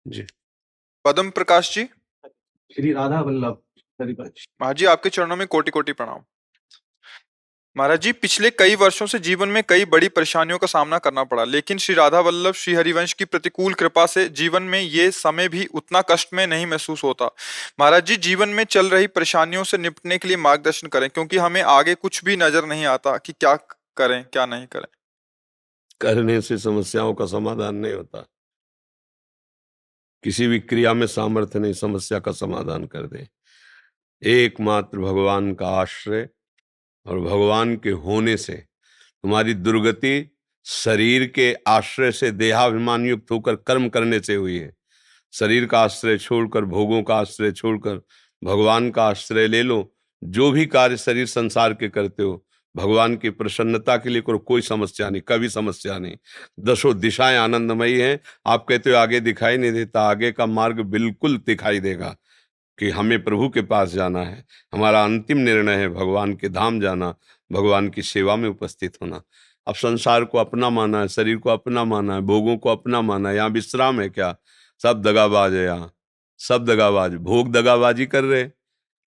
जी। पद्म प्रकाश जी, श्री राधा वल्लभ हरिवंश। महाराज जी आपके चरणों में कोटि कोटि प्रणाम। महाराज जी, पिछले कई वर्षों से जीवन में कई बड़ी परेशानियों का सामना करना पड़ा, लेकिन श्री राधा वल्लभ श्री हरिवंश की प्रतिकूल कृपा से जीवन में ये समय भी उतना कष्ट में नहीं महसूस होता। महाराज जी, जीवन में चल रही परेशानियों से निपटने के लिए मार्गदर्शन करें, क्योंकि हमें आगे कुछ भी नजर नहीं आता कि क्या करें क्या नहीं करें। करने से समस्याओं का समाधान नहीं होता। किसी भी क्रिया में सामर्थ्य नहीं समस्या का समाधान कर दे। एकमात्र भगवान का आश्रय और भगवान के होने से तुम्हारी दुर्गति शरीर के आश्रय से देहाभिमान युक्त होकर कर्म करने से हुई है। शरीर का आश्रय छोड़कर, भोगों का आश्रय छोड़कर भगवान का आश्रय ले लो। जो भी कार्य शरीर संसार के करते हो भगवान की प्रसन्नता के लिए करो, कोई समस्या नहीं, कभी समस्या नहीं। दसों दिशाएं आनंदमयी हैं। आप कहते हो आगे दिखाई नहीं देता, आगे का मार्ग बिल्कुल दिखाई देगा कि हमें प्रभु के पास जाना है। हमारा अंतिम निर्णय है भगवान के धाम जाना, भगवान की सेवा में उपस्थित होना। अब संसार को अपना माना है, शरीर को अपना माना है, भोगों को अपना माना है। यहाँ विश्राम है क्या? सब दगाबाज है यहाँ, सब दगाबाज। भोग दगाबाजी कर रहे,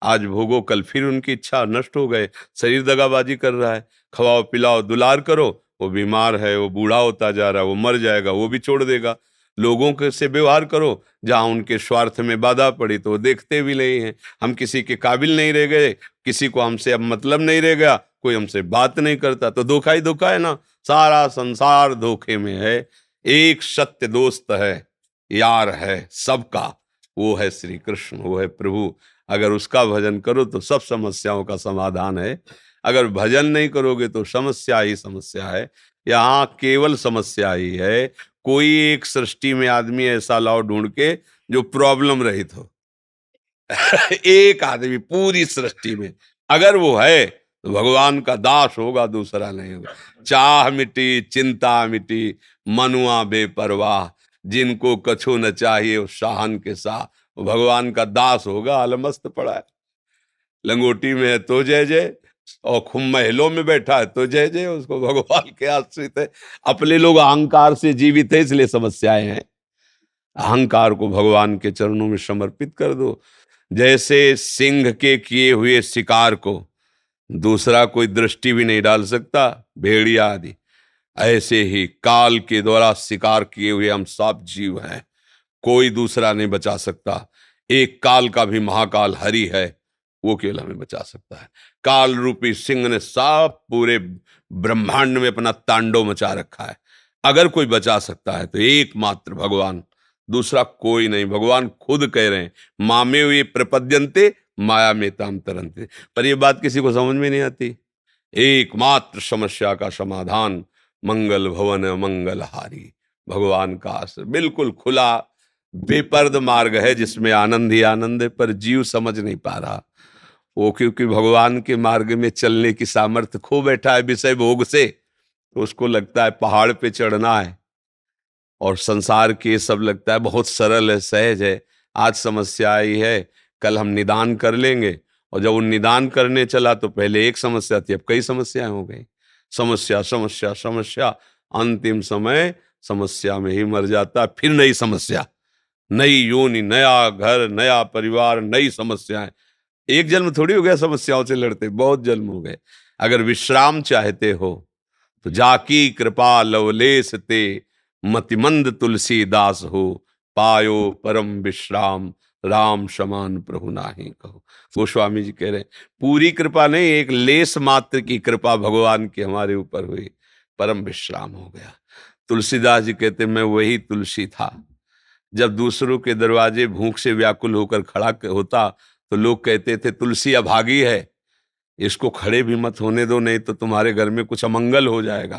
आज भोगो कल फिर उनकी इच्छा नष्ट हो गए। शरीर दगाबाजी कर रहा है, खवाओ पिलाओ दुलार करो, वो बीमार है, वो बूढ़ा होता जा रहा है, वो मर जाएगा, वो भी छोड़ देगा। लोगों के से व्यवहार करो, जहां उनके स्वार्थ में बाधा पड़ी तो वो देखते भी नहीं है। हम किसी के काबिल नहीं रह गए, किसी को हमसे अब मतलब नहीं रह गया, कोई हमसे बात नहीं करता, तो धोखा ही धोखा है ना। सारा संसार धोखे में है। एक सत्य दोस्त है, यार है सबका, वो है श्री कृष्ण, वो है प्रभु। अगर उसका भजन करो तो सब समस्याओं का समाधान है। अगर भजन नहीं करोगे तो समस्या ही समस्या है। यहाँ केवल समस्या ही है। कोई एक सृष्टि में आदमी ऐसा लाओ ढूंढ के जो प्रॉब्लम रहित हो। एक आदमी पूरी सृष्टि में अगर वो है तो भगवान का दास होगा, दूसरा नहीं होगा। चाह मिटी चिंता मिटी, मनुआ बेपरवाह, जिनको कछु न चाहिए उस शाहन के साथ, वो भगवान का दास होगा। अलमस्त पड़ा है, लंगोटी में है तो जय जय, और खूब महलों में बैठा है तो जय जय। उसको भगवान के आश्रित है। अपने लोग अहंकार से जीवित है, इसलिए समस्याएं हैं। अहंकार को भगवान के चरणों में समर्पित कर दो। जैसे सिंह के किए हुए शिकार को दूसरा कोई दृष्टि भी नहीं डाल सकता, भेड़िया आदि, ऐसे ही काल के द्वारा शिकार किए हुए हम सब जीव हैं, कोई दूसरा नहीं बचा सकता। एक काल का भी महाकाल हरि है, वो केवल हमें बचा सकता है। काल रूपी सिंह ने सब पूरे ब्रह्मांड में अपना तांडव मचा रखा है। अगर कोई बचा सकता है तो एकमात्र भगवान, दूसरा कोई नहीं। भगवान खुद कह रहे हैं, मामे हुए प्रपद्यन्ते माया में ताम तरंते। पर ये बात किसी को समझ में नहीं आती। एकमात्र समस्या का समाधान मंगल भवन मंगलहारी, भगवान का आश्रय बिल्कुल खुला बेपर्द मार्ग है जिसमें आनंद ही आनंद है। पर जीव समझ नहीं पा रहा। वो क्योंकि भगवान के मार्ग में चलने की सामर्थ्य खो बैठा है विषय भोग से, तो उसको लगता है पहाड़ पे चढ़ना है, और संसार के ये सब लगता है बहुत सरल है, सहज है। आज समस्या आई है, कल हम निदान कर लेंगे। और जब वो निदान करने चला तो पहले एक समस्या थी, अब कई समस्याएं हो गई। समस्या समस्या समस्या, अंतिम समय समस्या में ही मर जाता। फिर नई समस्या, नई योनि, नया घर, नया परिवार, नई समस्याएं। एक जन्म थोड़ी हो गया समस्याओं से लड़ते, बहुत जन्म हो गए। अगर विश्राम चाहते हो तो जाकी कृपा लवलेस ते, मतिमंद तुलसीदास हो, पायो परम विश्राम, राम समान प्रभु नाही कहो। गोस्वामी जी कह रहे हैं पूरी कृपा नहीं, एक लेस मात्र की कृपा भगवान की हमारे ऊपर हुई, परम विश्राम हो गया। तुलसीदास जी कहते मैं वही तुलसी था, जब दूसरों के दरवाजे भूख से व्याकुल होकर खड़ा होता तो लोग कहते थे तुलसी अभागी है, इसको खड़े भी मत होने दो, नहीं तो तुम्हारे घर में कुछ अमंगल हो जाएगा।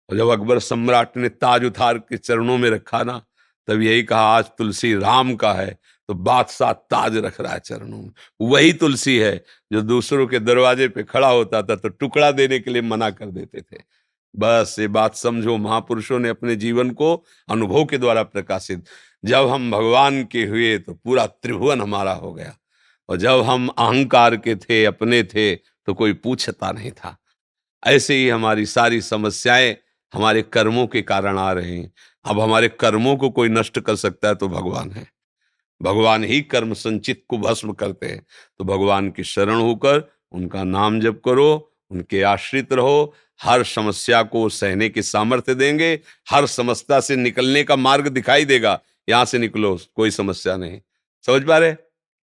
और जब अकबर सम्राट ने ताज उतार के चरणों में रखा ना, तब यही कहा आज तुलसी राम का है, तो बादशाह ताज रख रहा है चरणों में। वही तुलसी है जो दूसरों के दरवाजे पे खड़ा होता था तो टुकड़ा देने के लिए मना कर देते थे। बस ये बात समझो, महापुरुषों ने अपने जीवन को अनुभव के द्वारा प्रकाशित। जब हम भगवान के हुए तो पूरा त्रिभुवन हमारा हो गया, और जब हम अहंकार के थे, अपने थे, तो कोई पूछता नहीं था। ऐसे ही हमारी सारी समस्याएं हमारे कर्मों के कारण आ रहे हैं। अब हमारे कर्मों को कोई नष्ट कर सकता है तो भगवान है। भगवान ही कर्म संचित को भस्म करते हैं। तो भगवान की शरण होकर उनका नाम जप करो, उनके आश्रित रहो, हर समस्या को सहने की सामर्थ्य देंगे, हर समस्या से निकलने का मार्ग दिखाई देगा। यहां से निकलो, कोई समस्या नहीं। समझ पा रहे?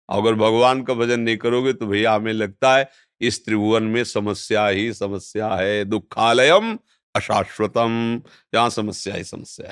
अगर भगवान का भजन नहीं करोगे तो भैया हमें लगता है इस त्रिभुवन में समस्या ही समस्या है। दुखालयम अशाश्वतम, यहाँ समस्या ही समस्या है।